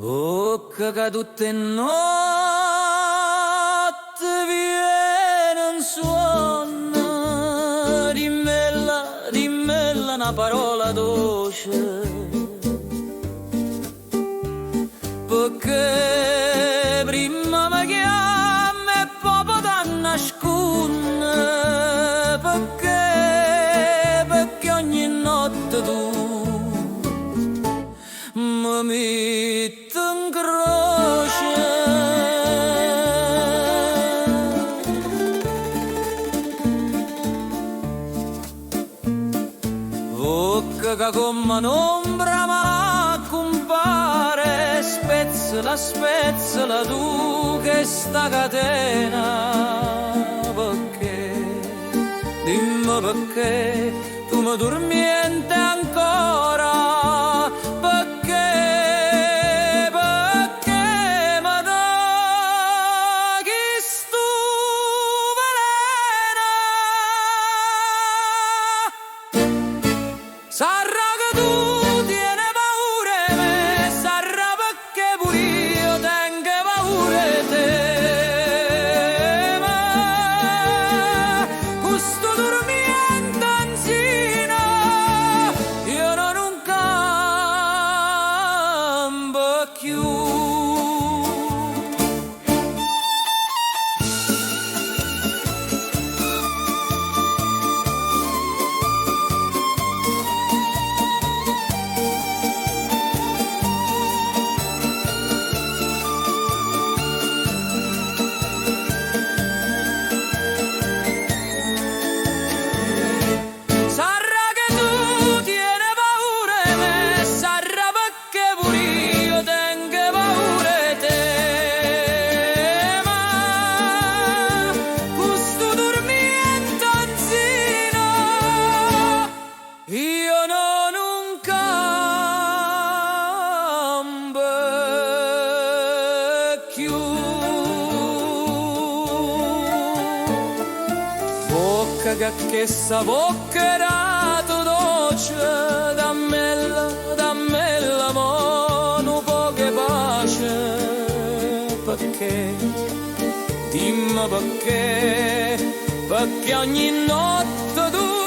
Oh, che tutte notte viene un suono, dimmela una parola dolce, perché prima mi chiama e poi ti nasconde, perché ogni notte tu mi metti in croce. Vocca che come un'ombra ma compare, spezzola tu che sta catena, perché, dimmi perché tu mi dormiente ancora, perché mi dai stu veleno. Sarà che tu tieni paura di me, sarà perché pure io tengo paura di te, ma questo dormiente anzino io non campo più. Sarà che tu tieni paura di me, sarà perché pure io tengo paura di te, ma questo dormiente anzino io non campo più. Bocca che sa bocca era tu dolce, dammela mano poche pace, perché, dimmi perché ogni notte tu